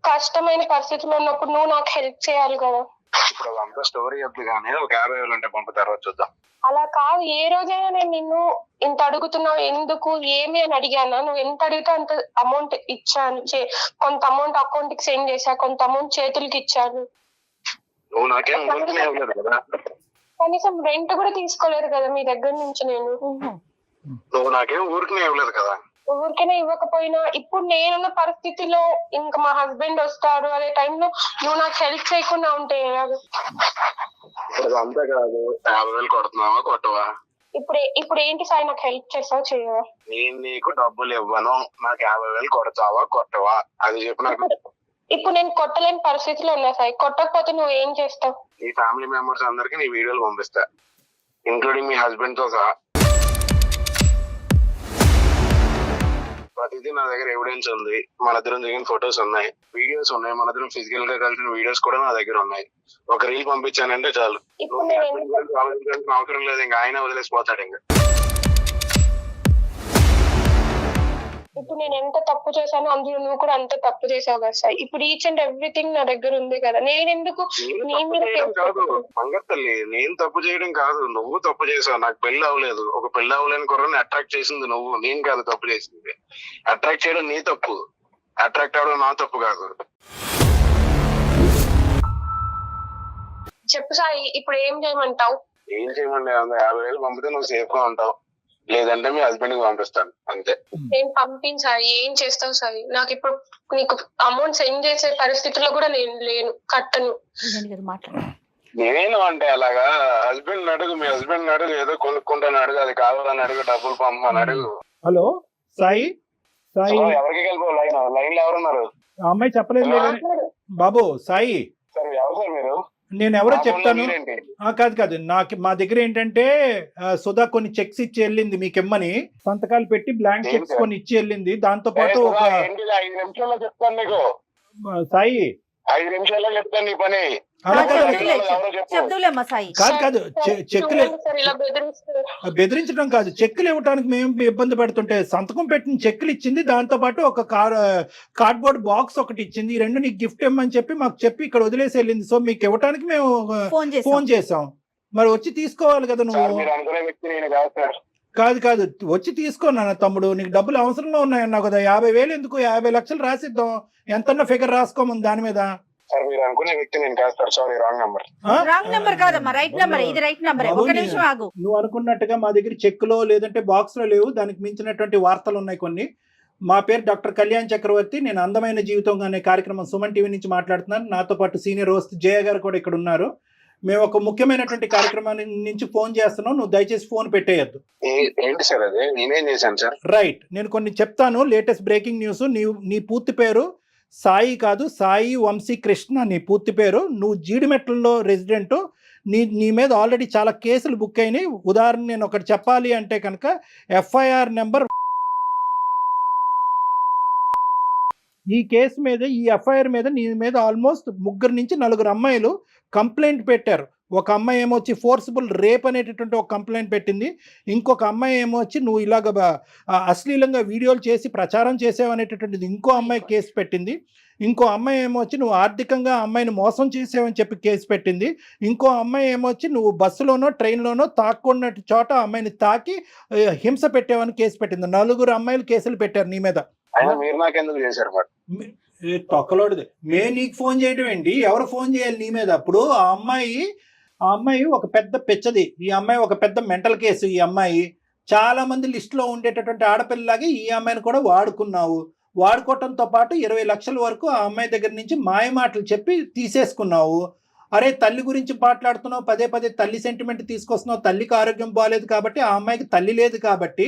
కష్టమైన పరిస్థితిలో ఉన్నప్పుడు నువ్వు నాకు హెల్ప్ చేయాలి కదా. ఇప్పుడు అదంతా స్టోరీ వద్దు కానీ ఒక 50,000 అంటే పంపుతారో చూద్దాం. అలా కాదు, ఏ రోజైనా నేను నిన్ను ఇంత అడుగుతున్నావు ఎందుకు ఏమి అని అడిగానా? నువ్వు ఎంత అడిగితే అంత అమౌంట్ ఇచ్చాను. కొంత అమౌంట్ అకౌంట్ కి సెండ్ చేశా, కొంత అమౌంట్ చేతులకి ఇచ్చాను. నువ్వు నాకేం ఊరికనే ఇవ్వలేదు కదా. కనీసం రెంట్ కూడా తీసుకోలేదు కదా మీ దగ్గర నుంచి నేను. నువ్వు నాకేం ఊరికనే ఇవ్వలేదు కదా. ఊరికనే ఇవ్వకపోయినా ఇప్పుడు నేనున్న పరిస్థితిలో ఇంకా మా హస్బెండ్ వస్తాడు అనే టైంలో నువ్వు నాకు హెల్ప్ చేయకుండా ఉంటే ఇప్పుడు అంతా కాదు. 50,000 కొడుతున్నావా కొట్టవా? ఇప్పుడు ఏంటి సార్, నాకు హెల్ప్ చేస్తావా చేయవా? నేను నీకు డబ్బులు ఇవ్వను, నాకు 50,000 కొడతావా కొట్టవా అది చెప్పు నాకు. ఇప్పుడు నేను కొట్టలేని పరిస్థితిలో ఉన్నా సార్. కొట్టకపోతే నువ్వు ఏం చేస్తావు? నీ ఫ్యామిలీ మెంబర్స్ అందరికి నీ వీడియోలు పంపిస్తా, ఇంక్లూడింగ్ మీ హస్బెండ్ తో సహా. ప్రతిదీ నా దగ్గర ఎవిడెన్స్ ఉంది. మన ఇద్దరం దిగిన ఫొటోస్ ఉన్నాయి, వీడియోస్ ఉన్నాయి, మన ఇద్దరం ఫిజికల్ గా కలిసిన వీడియోస్ కూడా నా దగ్గర ఉన్నాయి. ఒక రీల్ పంపించానంటే చాలు. ఆలోచించాల్సిన అవసరం లేదు, ఇంకా ఆయన వదిలేసిపోతాడు. ఇంకా ఇప్పుడు నేను ఎంత తప్పు చేశానో అందులో నువ్వు కూడా అంత తప్పు చేసావు కదా సార్. ఇప్పుడు ఈచ్ అండ్ ఎవ్రీథింగ్ నా దగ్గర ఉంది కదా. నేను ఎందుకు కాదు మంగత్తల్లి, నేను తప్పు చేయడం కాదు, నువ్వు తప్పు చేసావు. నాకు పెళ్లి అవ్వలేదు, ఒక పెళ్లి అవ్వలేని కుర్రని అట్రాక్ట్ చేసింది నువ్వు, నేను కాదు తప్పు చేసింది. అట్రాక్ట్ చేయడం నీ తప్పు, అట్రాక్ట్ అవడం నా తప్పు కాదు. చెప్పు సాయి, ఇప్పుడు ఏం చేయమంటావు? ఏం చేయమండి, 50,000 పంపితే నువ్వు సేఫ్ గా ఉంటావు, లేదంటే మీ హస్బెండ్ కి పంపిస్తాను అంతే. నేను పంపించాలి, ఏం చేస్తావు సాయి? నాకు ఇప్పుడు నీకు అమౌంట్ సెండ్ చేసే పరిస్థితిలో కూడా నేను లేను, కట్టను. నేను అంటే అలాగా హస్బెండ్ అడుగు, మీ హస్బెండ్ అడుగు, ఏదో కొనుక్కుంటాను అడుగు, అది కావాలని అడుగు, డబ్బులు పంపమని అడుగు. హలో సాయి. ఎవరికి కలిపి లైన్ లో ఎవరున్నారు? అమ్మాయి చెప్పలేదు బాబు. సాయి సరే, ఎవరు సార్ మీరు? నేను ఎవరో చెప్తాను. కాదు నాకు మా దగ్గర ఏంటంటే సుధా కొన్ని చెక్స్ ఇచ్చి వెళ్ళింది మీకెమ్మని, సంతకాలు పెట్టి బ్లాంక్ చెక్స్ కొన్ని ఇచ్చి వెళ్ళింది. దాంతో పాటు ఒక 5 నిమిషాల్లో చెప్తాను నీకు. సాయి 5 నిమిషాల్లో చెప్తాను నీ పని. అలా కాదు, ఎవరో చెప్పు. చెప్దులేమ్మా సాయి. కాదు చెక్కులు సార్ ఇలా బెదిరిస్తారు. బెదిరించడం కాదు, చెక్కులు ఇవ్వడానికి మేము ఇబ్బంది పెడుతుంటే సంతకం పెట్టిన చెక్కులు ఇచ్చింది, దాంతో పాటు ఒక కార్డ్బోర్డ్ బాక్స్ ఒకటి ఇచ్చింది. ఈ రెండు నీకు గిఫ్ట్ ఇవ్వమని చెప్పి మాకు చెప్పి ఇక్కడ వదిలేసి వెళ్ళింది. సో మీకు ఇవ్వడానికి మేము ఫోన్ చేసాం. మరి వచ్చి తీసుకోవాలి కదా సార్ నువ్వు. మీరు అనుకునే వ్యక్తి నేను కాదు సార్. కాదు వచ్చి తీసుకోనా తమ్ముడు, నీకు డబ్బులు అవసరంలో ఉన్నాయన్నావు కదా. 50,000 ఎందుకు, 50 లక్షలు రాసిద్దాం, ఎంతన్నా ఫిగర్ రాసుకోమని దాని మీద. సార్ మీరు అనుకునే వ్యక్తి నేను కాదు sir. Sorry, wrong number. Wrong number కాదమ్మా, రైట్ నెంబర్. ఇది రైట్ నెంబర్. ఒక నిమిషం ఆగు. నువ్వు అనుకున్నట్టుగా మా దగ్గర చెక్కులో లేదంటే బాక్స్ లో లేవు, దానికి మించినటువంటి వార్తలు ఉన్నాయి కొన్ని. మా పేరు డాక్టర్ కళ్యాణ్ చక్రవర్తి. నేను అందమైన జీవితం అనే కార్యక్రమం సుమన్ టీవీ నుంచి మాట్లాడుతున్నాను. నాతో పాటు సీనియర్ హోస్ట్ జయ గారు కూడా ఇక్కడ ఉన్నారు. మేము ఒక ముఖ్యమైనటువంటి కార్యక్రమాన్ని నుంచి ఫోన్ చేస్తున్నాం, నువ్వు దయచేసి ఫోన్ పెట్టేయద్దు. ఏంటి సార్ అది? నేనేం చేశాను సార్? రైట్, నేను కొన్ని చెప్తాను. Latest breaking news. నీ పూర్తి పేరు సాయి కాదు, సాయి వంశీ కృష్ణ నీ పూర్తి పేరు. నువ్వు జీడిమెట్లలో రెసిడెంట్. నీ మీద ఆల్రెడీ చాలా కేసులు బుక్ అయినాయి. ఉదాహరణ నేను ఒకటి చెప్పాలి అంటే కనుక ఎఫ్ఐఆర్ నెంబర్, ఈ కేసు మీద, ఈ ఎఫ్ఐఆర్ మీద నీ మీద ఆల్మోస్ట్ 3 నుంచి 4 అమ్మాయిలు కంప్లైంట్ పెట్టారు. ఒక అమ్మాయి ఏమొచ్చి ఫోర్సిబుల్ రేప్ అనేటటువంటి ఒక కంప్లైంట్ పెట్టింది. ఇంకొక అమ్మాయి ఏమొచ్చి నువ్వు ఇలాగ అశ్లీలంగా వీడియోలు చేసి ప్రచారం చేసావు అనేటటువంటిది ఇంకో అమ్మాయి కేసు పెట్టింది. ఇంకో అమ్మాయి ఏమొచ్చి నువ్వు ఆర్థికంగా అమ్మాయిని మోసం చేసావని చెప్పి కేసు పెట్టింది. ఇంకో అమ్మాయి ఏమొచ్చి నువ్వు బస్సులోనో ట్రైన్లోనో తాక్కున్నట్టు చోట అమ్మాయిని తాకి హింస పెట్టావని కేసు పెట్టింది. 4 అమ్మాయిలు కేసులు పెట్టారు నీ మీద. మీరు నాకెందుకు చేశారు మరి? తొక్కలోడిది. నీకు ఫోన్ చేయడం ఏంటి? ఎవరు ఫోన్ చేయాలి నీ మీద? అప్పుడు ఆ అమ్మాయి ఒక పెద్ద పిచ్చది. ఈ అమ్మాయి ఒక పెద్ద మెంటల్ కేసు. ఈ అమ్మాయి చాలా మంది లిస్టులో ఉండేటటువంటి ఆడపిల్లలాగే ఈ అమ్మాయిని కూడా వాడుకున్నావు. వాడుకోవటంతో పాటు 20 లక్షల వరకు ఆ అమ్మాయి దగ్గర నుంచి మాయ మాటలు చెప్పి తీసేసుకున్నావు. అరే తల్లి గురించి మాట్లాడుతున్నావు, పదే తల్లి సెంటిమెంట్ తీసుకొస్తున్నావు. తల్లికి ఆరోగ్యం బాగాలేదు కాబట్టి, ఆ అమ్మాయికి తల్లి లేదు కాబట్టి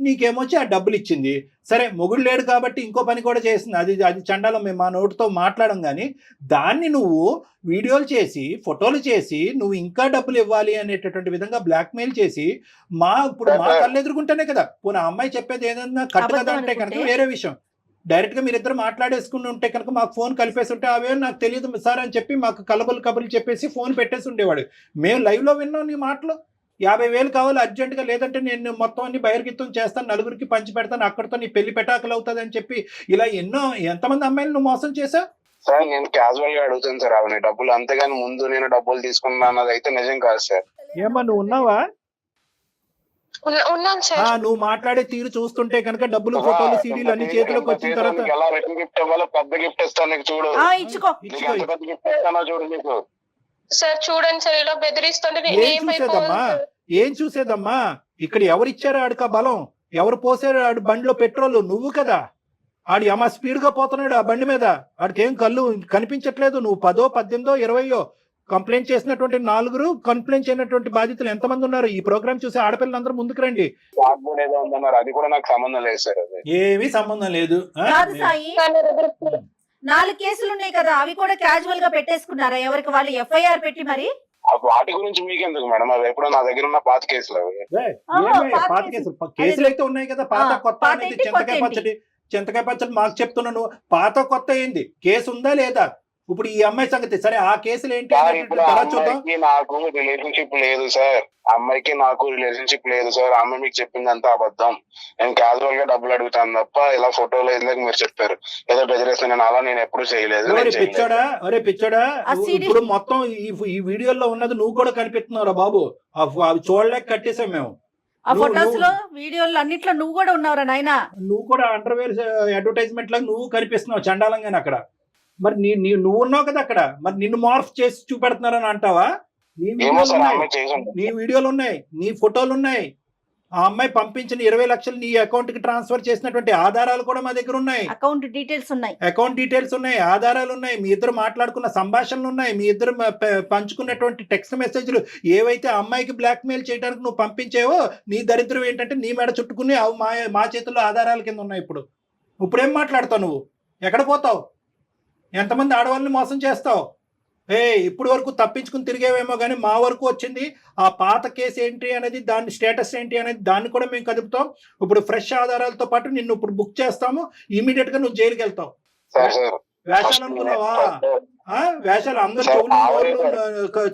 నీకేమొచ్చి ఆ డబ్బులు ఇచ్చింది. సరే మొగుడు లేడు కాబట్టి ఇంకో పని కూడా చేసింది. అది చండాలం, మేము మా నోటితో మాట్లాడం. కానీ దాన్ని నువ్వు వీడియోలు చేసి ఫోటోలు చేసి నువ్వు ఇంకా డబ్బులు ఇవ్వాలి అనేటటువంటి విధంగా బ్లాక్మెయిల్ చేసి ఇప్పుడు మా కళ్ళు ఎదుర్కొంటేనే కదా. పోనీ ఆ అమ్మాయి చెప్పేది ఏదన్నా కట్టు కదా అంటే కనుక వేరే విషయం. డైరెక్ట్ గా మీరిద్దరు మాట్లాడేసుకుని ఉంటే కనుక మాకు ఫోన్ కలిపేసి ఉంటే అవే నాకు తెలియదు సార్ అని చెప్పి మాకు కబుర్లు చెప్పేసి ఫోన్ పెట్టేసి ఉండేవాడు. మేము లైవ్ లో విన్నాం నీ మాటలు. 50,000 కావాలి అర్జెంటుగా, లేదంటే నేను మొత్తం అన్ని బహిర్గతం చేస్తాను, 4కి పంచి పెడతాను, అక్కడితో నీ పెళ్లి పెటాకులు అవుతుంది అని చెప్పి ఇలా ఎంతమంది అమ్మాయిలు నువ్వు మోసం చేసావు? సార్ నేను క్యాజువల్ గా అడుగుతాను సార్ అవన్నీ డబ్బులు, అంతేగాని ముందు నేను డబ్బులు తీసుకున్నా అన్నది అయితే నిజం కాదు సార్. ఏమా నువ్వు ఉన్నావా? ఉన్నాను సార్. నువ్వు మాట్లాడే తీరు చూస్తుంటే కనుక డబ్బులు ఫోటోలు సీడీలు అన్ని చేతిలోకి వచ్చిన తర్వాత ఎలా రిటర్న్ గిఫ్ట్ ఇవ్వాలో పెద్ద గిఫ్ట్ ఇస్తాను నీకు, చూడు. ఇచ్చుకో. పెద్ద గిఫ్ట్ ఇస్తానో చూడు నీకు. సార్ చూడండి సార్, ఇలా బెదిరిస్తుంటే ఏం చూసేదమ్మా? ఇక్కడ ఎవరిచ్చారు ఆడికి ఆ బలం? ఎవరు పోసారు ఆడి బండిలో పెట్రోల్? నువ్వు కదా. ఆడి అమ్మ స్పీడ్ గా పోతున్నాడు ఆ బండి మీద. ఆడికి ఏం కళ్ళు కనిపించట్లేదు. నువ్వు 10, 18, 20 కంప్లైంట్ చేసినటువంటి 4 కంప్లైంట్ చేయనటువంటి బాధితులు ఎంతమంది ఉన్నారు? ఈ ప్రోగ్రామ్ చూసి ఆడపిల్లలందరూ ముందుకు రండి. అది కూడా నాకు సంబంధం లేదు సార్. ఏమీ సంబంధం లేదు. 4 కేసులు ఉన్నాయి కదా, అవి కూడా క్యాజువల్ గా పెట్టేసుకున్నారా? ఎవరికి వాళ్ళు ఎఫ్ఐఆర్ పెట్టి మరి? వాటి గురించి మీకెందుకు మేడం? అవి ఎప్పుడో నా దగ్గర ఉన్న పాత కేసులు అవి. పాత కేసులు అయితే ఉన్నాయి కదా. పాత కొత్త అనేది చింతకాయ పచ్చడి మాకు చెప్తున్నాను. పాత కొత్త ఏంది? కేసు ఉందా లేదా? ఇప్పుడు ఈ అమ్మాయి సంగతి సరే, ఆ కేసులు ఏంటి? నాకు రిలేషన్షిప్ లేదు సార్. అమ్మాయికి నాకు రిలేషన్షిప్ లేదు సార్. అమ్మాయి మీకు చెప్పింది అంతా అబద్ధం. నేను క్యాజువల్ గా డబ్బులు అడుగుతాను తప్ప ఇలా ఫోటోలు ఎందుకు మీరు చెప్పారు ఏదో బెదిరేస్తాను, నేను అలా నేను ఎప్పుడు చేయలేదు. పిచ్చోడా, ఇప్పుడు మొత్తం ఈ వీడియోలో ఉన్నది నువ్వు కూడా కనిపిస్తున్నావురా బాబు. అవి చూడలేక కట్టేసాం మేము. ఆ ఫోటోస్ లో వీడియోలు అన్నిట్లో నువ్వు కూడా ఉన్నావురా నాయనా. నువ్వు కూడా అండర్వేర్ అడ్వర్టైజ్మెంట్ లాగా నువ్వు కనిపిస్తున్నావు చండాలంగానే అక్కడ. మరి నువ్వు ఉన్నావు కదా అక్కడ. మరి నిన్ను మార్ఫ్ చేసి చూపెడుతున్నారని అంటావా? నీ వీడియోలు ఉన్నాయి, నీ ఫోటోలు ఉన్నాయి. ఆ అమ్మాయి పంపించిన 20 లక్షలు నీ అకౌంట్ కి ట్రాన్స్ఫర్ చేసినటువంటి ఆధారాలు కూడా మా దగ్గర ఉన్నాయి. అకౌంట్ డీటెయిల్స్ ఉన్నాయి, ఆధారాలు ఉన్నాయి. మీ ఇద్దరు మాట్లాడుకున్న సంభాషణలు ఉన్నాయి. మీ ఇద్దరు పంచుకున్నటువంటి టెక్స్ట్ మెసేజ్లు ఏవైతే అమ్మాయికి బ్లాక్ మెయిల్ చేయడానికి నువ్వు పంపించేవో, నీ దరిద్రం ఏంటంటే నీ మెడ చుట్టుకుని అవి మా చేతుల్లో ఆధారాల కింద ఉన్నాయి. ఇప్పుడేం మాట్లాడతావు నువ్వు? ఎక్కడ పోతావు? ఎంతమంది ఆడవాళ్ళని మోసం చేస్తావు? ఇప్పుడు వరకు తప్పించుకుని తిరిగేవేమో కానీ మా వరకు వచ్చింది ఆ పాత కేసు ఏంటి అనేది, దాని స్టేటస్ ఏంటి అనేది దాన్ని కూడా మేము కదుపుతాం. ఇప్పుడు ఫ్రెష్ ఆధారాలతో పాటు నిన్ను ఇప్పుడు బుక్ చేస్తాము. ఇమీడియట్ గా నువ్వు జైలుకి వెళ్తావు. వేషాలు అనుకున్నావా? వేషాలు అందరు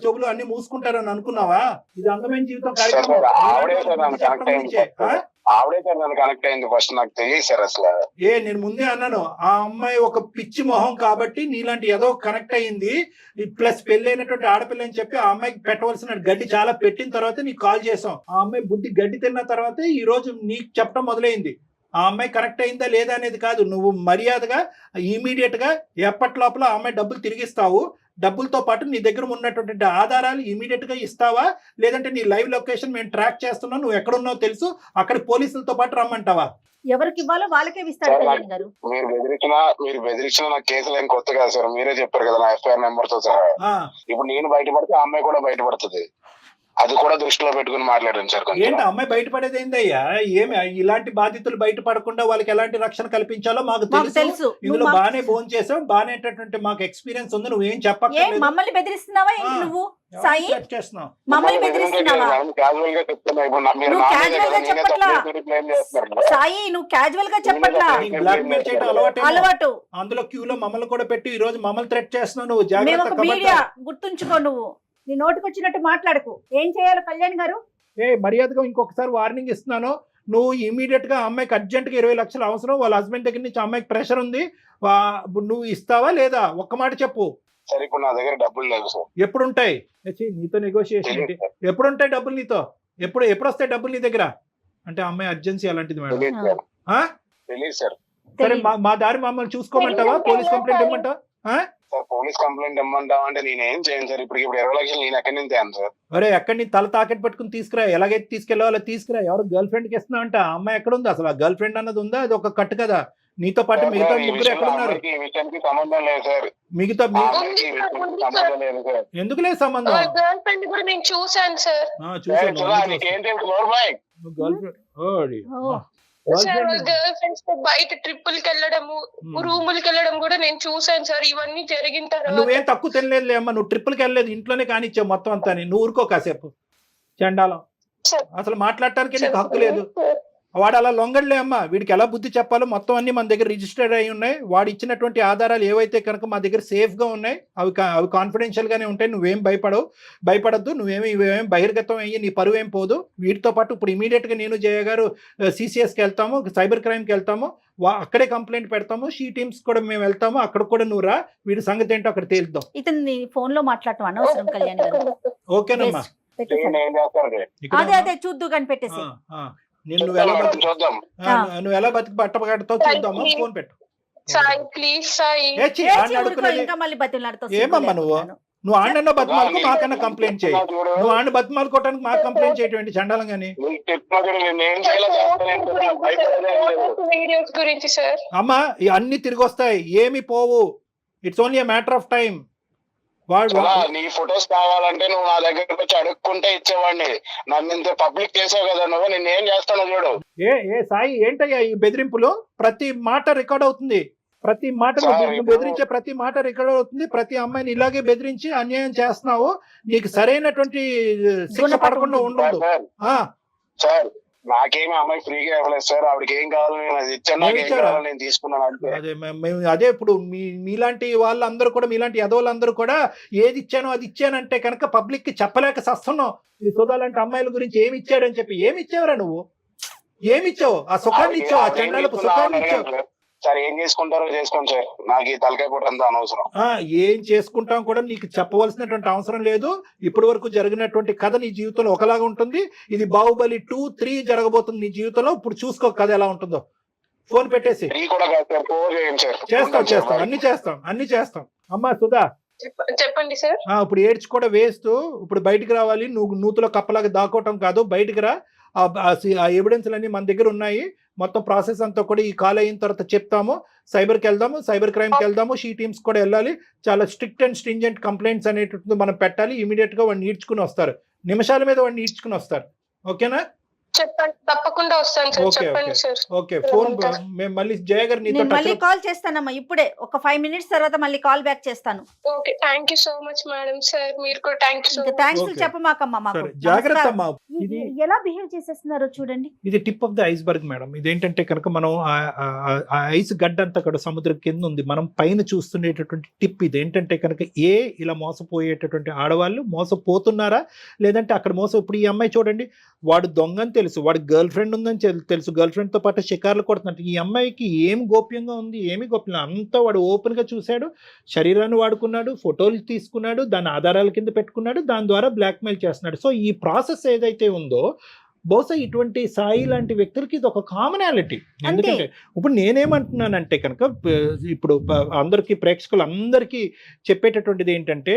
చెవులు అన్ని మూసుకుంటారని అనుకున్నావా? ఇది అందమైన జీవితం కార్యక్రమం. ఆవిడే సార్ నన్ను కనెక్ట్ అయింది ఫస్ట్, నాకు తెలియదు సార్ అసలు. నేను ముందే అన్నాను, ఆ అమ్మాయి ఒక పిచ్చి మొహం కాబట్టి నీలాంటి ఏదో కనెక్ట్ అయ్యింది, ప్లస్ పెళ్ళైనటువంటి ఆడపిల్ల అని చెప్పి ఆ అమ్మాయికి పెట్టవలసిన గడ్డి చాలా పెట్టిన తర్వాత నీకు కాల్ చేసాం. ఆ అమ్మాయి బుద్ధి గడ్డి తిన్న తర్వాత ఈ రోజు నీకు చెప్పడం మొదలైంది. ఆ అమ్మాయి కరెక్ట్ అయిందా లేదా అనేది కాదు, నువ్వు మర్యాదగా ఇమీడియట్ గా ఎప్పటి లోపల ఆ అమ్మాయి డబ్బులు తిరిగిస్తావు, డబ్బులతో పాటు నీ దగ్గర ఉన్నటువంటి ఆధారాలు ఇమీడియట్ గా ఇస్తావా, లేదంటే నీ లైవ్ లొకేషన్ మేము ట్రాక్ చేస్తున్నావు, నువ్వు ఎక్కడున్నావు తెలుసు, అక్కడ పోలీసులతో పాటు రమ్మంటావా? ఎవరికి ఇవ్వాలో వాళ్ళకే ఇస్తాడు కళ్యాణ్ గారు. మీరు బెదిరించిన నా కేసులు ఏం కొత్త కాదు సార్, మీరే చెప్పారు కదా నా ఎఫ్ఐఆర్ నెంబర్ తో సహా. ఇప్పుడు నేను బయటపడితే ఆ అమ్మాయి కూడా బయటపడుతుంది, అది కూడా దృష్టిలో పెట్టుకుని మాట్లాడండి సార్. ఏంటి అమ్మాయి బయటపడేది ఏందయ్యా? ఏమి ఇలాంటి బాధితులు బయటపడకుండా వాళ్ళకి ఎలాంటి రక్షణ కల్పించాలో మాకు తెలుసు. ఇందులో బానే ఫోన్ చేసావు, బానేటటువంటి మాకు ఎక్స్పీరియన్స్ ఉంది, నువ్వేం చెప్పక్కర్లేదు. మమ్మల్ని బెదిరిస్తున్నావా ఏంటి నువ్వు సాయి? చేస్తున్నావు మమ్మల్ని బెదిరిస్తున్నావా? సాయి నువ్వు క్యాజువల్ గా చెప్పట్లా, బ్లాక్ మెయిల్ చేయడం అలవాటు. అందులో క్యూలో మమ్మల్ని కూడా పెట్టి ఈ రోజు మమ్మల్ని థ్రెట్ చేస్తున్నావు. నువ్వు జాగ్రత్త, మీడియా గుర్తుంచుకో, నువ్వు నీ నోటికి వచ్చినట్టు మాట్లాడకు. ఏం చేయాలి కళ్యాణ్ గారు? మర్యాదగా ఇంకొకసారి వార్నింగ్ ఇస్తున్నాను, నువ్వు ఇమీడియట్ గా అమ్మాయికి అర్జెంట్ గా 20 లక్షలు అవసరం, వాళ్ళ హస్బెండ్ దగ్గర నుంచి అమ్మాయికి ప్రెషర్ ఉంది, నువ్వు ఇస్తావా లేదా? ఒక్క మాట చెప్పు. సరే ఇప్పుడు నా దగ్గర డబ్బులు లేవు సార్. ఎప్పుడు ఉంటాయి నీతో నెగోషియేషన్? ఎప్పుడు ఉంటాయి డబ్బులు నీతో? ఎప్పుడు వస్తాయి డబ్బులు నీ దగ్గర? అంటే అమ్మాయి అర్జెన్సీ అలాంటిది మేడం. తెలియదు సార్. సరే మా దారి మమ్మల్ని చూసుకోమంటావా? పోలీస్ కంప్లైంట్ ఇవ్వమంటావా? సార్ పోలీస్ కంప్లైంట్ ఇమ్మంటావా అంటే నేనేం చేయను సార్. ఇప్పుడు 20 లక్షలు నేను ఎక్కడి నుంచి తేను సార్? అరే ఎక్కడి నుంచి తల తాకెట్ పట్టుకుని తీసుకురా, ఎలాగైతే తీసుకెళ్ళాలో తీసుకురా. ఎవరు గర్ల్ ఫ్రెండ్ కి ఇస్తున్నావు అంట, అమ్మాయి ఎక్కడ ఉంది అసలు? ఆ గర్ల్ ఫ్రెండ్ అన్నది ఉందా? అది ఒక కట్టు కదా. నీతో పాటు మిగతా ముగ్గురు ఎక్కడ ఉన్నారు? సంబంధం లేదు సార్. మిగతా ఎందుకు లేదు సంబంధం? గర్ల్ ఫ్రెండ్ కూడా నేను చూసాను సార్. గర్ల్ ఫ్రెండ్స్ తో బయట ట్రిప్పులకి వెళ్ళడము, రూములకి వెళ్ళడం కూడా నేను చూసాను సార్. ఇవన్నీ జరిగిన తర్వాత నువ్వేం తక్కువ తినలేదు అమ్మా, నువ్వు ట్రిప్పులకి వెళ్ళలేదు, ఇంట్లోనే కానిచ్చావు మొత్తం అంతా. నువ్వు ఊరుకో కాసేపు. చండాలం, అసలు మాట్లాడటానికి నీకు హక్కు లేదు. వాడు అలా లొంగడలే అమ్మా, వీడికి ఎలా బుద్ధి చెప్పాలో మొత్తం అన్ని మన దగ్గర రిజిస్టర్డ్ అయి ఉన్నాయి. వాడు ఇచ్చినటువంటి ఆధారాలు ఏవైతే కనుక మా దగ్గర సేఫ్ గా ఉన్నాయి, అవి కాన్ఫిడెన్షియల్ గానే ఉంటాయి. నువ్వేం భయపడద్దు, ఇవేం బహిర్గతం అయ్యి నీ పరువు ఏం పోదు. వీటితో పాటు ఇప్పుడు ఇమీడియట్ గా నేను జయ గారు CCS కి వెళ్తాము, సైబర్ క్రైమ్ కి వెళ్తాము, అక్కడే కంప్లైంట్ పెడతాము. షీ టీమ్స్ కూడా మేము వెళ్తాము, అక్కడ కూడా నువ్వు రా, వీడి సంగతి ఏంటో అక్కడ తేలుద్దాం. ఇతను ఫోన్ లో మాట్లాడటం అనవసరం కళ్యాణ్ గారు. ఓకేనమ్మా, అదే చూద్దు కానీ పెట్టేసి నువ్వు ఎలా బతికి పట్టబడతావు చూద్దామా. ఫోన్ పెట్టు. ఏమమ్మా నువ్వు ఆడన్నా బతిమాలకు మాకన్నా కంప్లైంట్ చేయి. నువ్వు ఆడిని బతిమాలుకోవడానికి మాకు కంప్లైంట్ చేయటువంటి చండాలం గానీ. అమ్మా అన్ని తిరిగి వస్తాయి, ఏమి పోవు. It's only matter of time. నీ ఫొటోస్ కావాలంటే నువ్వు నా దగ్గరకు వచ్చి అడుక్కుంటే ఇచ్చేవాడిని. నన్ను ఇంత పబ్లిక్ చేసావు కదా నువ్వు, నేను ఏం చేస్తాను చూడు. సాయి ఏంటయ్యా ఈ బెదిరింపులు? ప్రతి మాట రికార్డ్ అవుతుంది, ప్రతి మాట బెదిరించే ప్రతి మాట రికార్డ్ అవుతుంది. ప్రతి అమ్మాయిని ఇలాగే బెదిరించి అన్యాయం చేస్తున్నావు. నీకు సరైనటువంటి శిక్ష పడకుండా ఉండదు సార్. నాకేమి అమ్మాయి ఫ్రీగా ఇవ్వలేదు సార్, ఆవిడకి ఏం కావాలి నేను అది ఇచ్చాను, నేను తీసుకున్నాను అంటే. అదే ఇప్పుడు మీలాంటి వాళ్ళందరూ కూడా, మీలాంటి యదవులందరూ కూడా ఏది ఇచ్చానో అది ఇచ్చానంటే కనుక పబ్లిక్ కి చెప్పలేక సస్తున్నావు. ఈ సుధాలాంటి అమ్మాయిల గురించి ఏమి ఇచ్చాడని చెప్పి. ఏమి ఇచ్చావురా నువ్వు? ఏమిచ్చావు? ఆ సుఖాన్ని ఇచ్చావు, ఆ చండాలపు సుఖాన్ని ఇచ్చావు. సార్ ఏం చేసుకుంటారో చేసుకోండి సార్, నాకు ఈ తలకాయ కూడా అంత అనవసరం. ఏం చేసుకుంటాం కూడా నీకు చెప్పవలసినటువంటి అవసరం లేదు. ఇప్పటి వరకు జరిగినటువంటి కథ నీ జీవితంలో ఒకలాగా ఉంటుంది. ఇది బాహుబలి 2, 3 జరగబోతుంది నీ జీవితంలో. ఇప్పుడు చూసుకో కథ ఎలా ఉంటుందో. ఫోన్ పెట్టేసి చేస్తాం, అన్ని చేస్తాం. అమ్మా సుధా చెప్పండి సార్. ఇప్పుడు ఏడ్చి కూడా వేస్తూ ఇప్పుడు బయటికి రావాలి. నువ్వు నూతులో కప్పలాగా దాక్కోవటం కాదు, బయటికి రా. ఆ ఎవిడెన్స్లు అన్ని మన దగ్గర ఉన్నాయి. మొత్తం ప్రాసెస్ అంతా కూడా ఈ కాల్ అయిన తర్వాత చెప్తాము. సైబర్కి వెళ్దాము, సైబర్ క్రైమ్కి వెళ్దాము, షీ టీమ్స్ కూడా వెళ్ళాలి. చాలా స్ట్రిక్ట్ అండ్ స్ట్రింజెంట్ కంప్లైంట్స్ అనేటువంటిది మనం పెట్టాలి. ఇమీడియట్ గా వాడిని ఈడ్చుకుని వస్తారు, నిమిషాల మీద వాడిని ఈడ్చుకుని వస్తారు. ఓకేనా? చెప్పండి, తప్పకుండా వస్తాను సార్. ఓకే చెప్పండి ఓకే సార్. ఓకే ఫోన్ మేము మళ్ళీ జయ గారు నీతో నేను touch మళ్ళీ లో- కాల్ చేస్తానమ్మా ఇప్పుడే, ఒక 5 minutes తర్వాత మళ్ళీ కాల్ బ్యాక్ చేస్తాను. Okay, thank you so much madam. Sir మీరు కూడా థ్యాంక్ యూ సో ఇంకా మచ్. Thanks Okay. చెప్పమాకమ్మా మాకు. సరే జాగ్రత్త నమస్కారం. అమ్మా. ఇది ఎలా బిహేవ్ చేసేస్తున్నారో చూడండి. ఇది tip of the iceberg madam. ఇదేంటంటే కనుక మనం ఆ ఐస్ గడ్డ అంతా కూడా సముద్రం కింద ఉంది, మనం పైన చూస్తుండేటటువంటి టిప్ ఇది. ఏంటంటే కనుక ఇలా మోసపోయేటటువంటి ఆడవాళ్ళు మోసపోతున్నారా లేదంటే అక్కడ మోసం. ఇప్పుడు ఈ అమ్మాయి చూడండి, వాడు దొంగ అని తెలుసు, వాడు గర్ల్ ఫ్రెండ్ ఉందని తెలుసు, గర్ల్ ఫ్రెండ్ తో పాటు షికార్లు కొడుతున్నట్టు. ఈ అమ్మాయికి ఏం గోప్యంగా ఉంది, ఏమి గోప్యం అంతా వాడు ఓపెన్ గా చూశాడు, శరీరాన్ని వాడుకున్నాడు, ఫోటోలు తీసుకున్నాడు, దాని ఆధారాల కింద పెట్టుకున్నాడు, దాని ద్వారా బ్లాక్మెయిల్ చేస్తున్నాడు. సో ఈ ప్రాసెస్ ఏదైతే ఉందో బహుశా ఇటువంటి సాయి లాంటి వ్యక్తులకి ఇది ఒక కామనాలిటీ. ఎందుకంటే ఇప్పుడు నేనేమంటున్నానంటే కనుక ఇప్పుడు అందరికీ ప్రేక్షకులు అందరికీ చెప్పేటటువంటిది ఏంటంటే,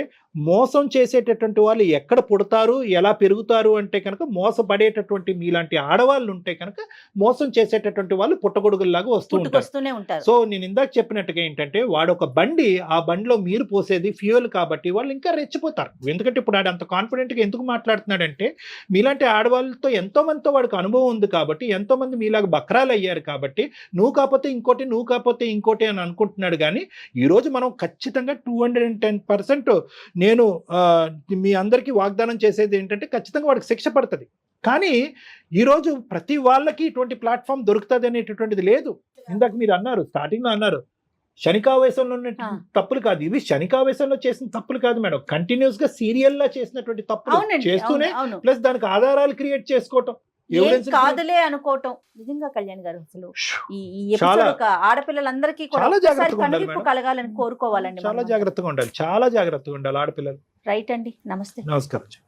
మోసం చేసేటటువంటి వాళ్ళు ఎక్కడ పుడతారు ఎలా పెరుగుతారు అంటే కనుక మోసపడేటటువంటి మీలాంటి ఆడవాళ్ళు ఉంటే కనుక మోసం చేసేటటువంటి వాళ్ళు పుట్టగొడుగుల్లాగా వస్తూనే ఉంటారు. సో నేను ఇందాక చెప్పినట్టుగా ఏంటంటే, వాడు ఒక బండి, ఆ బండిలో మీరు పోసేది ఫ్యూయల్ కాబట్టి వాళ్ళు ఇంకా రెచ్చిపోతారు. ఎందుకంటే ఇప్పుడు వాడు అంత కాన్ఫిడెంట్గా ఎందుకు మాట్లాడుతున్నాడంటే, మీలాంటి ఆడవాళ్ళతో ఎంతో మందితో వాడికి అనుభవం ఉంది కాబట్టి, ఎంతో మంది మీలాగా బక్రాలు అయ్యారు కాబట్టి, నువ్వు కాకపోతే ఇంకోటి, నువ్వు కాకపోతే ఇంకోటి అని అనుకుంటున్నాడు. కానీ ఈరోజు మనం ఖచ్చితంగా 210% నేను మీ అందరికీ వాగ్దానం చేసేది ఏంటంటే, ఖచ్చితంగా వాడికి శిక్ష పడుతుంది. కానీ ఈరోజు ప్రతి వాళ్ళకి ఇటువంటి ప్లాట్ఫామ్ దొరుకుతుంది అనేటటువంటిది లేదు. ఇందాక మీరు అన్నారు, స్టార్టింగ్ లో అన్నారు శనికావేశంలో ఉన్న తప్పులు కాదు ఇవి, శనికావేశంలో చేసిన తప్పులు కాదు మేడం, కంటిన్యూస్ గా సీరియల్ లా చేసినటువంటి తప్పులు చేస్తూనే ప్లస్ దానికి ఆధారాలు క్రియేట్ చేసుకోవటం, కాదులే అనుకోవటం. నిజంగా కళ్యాణ్ గారు అసలు ఈ ఎపిసోడ్ ఒక ఆడపిల్లలందరికీ కూడా కలగాలని కోరుకోవాలండి. చాలా జాగ్రత్తగా ఉండాలి, చాలా జాగ్రత్తగా ఉండాలి ఆడపిల్లలు. రైట్ అండి, నమస్తే. నమస్కారం.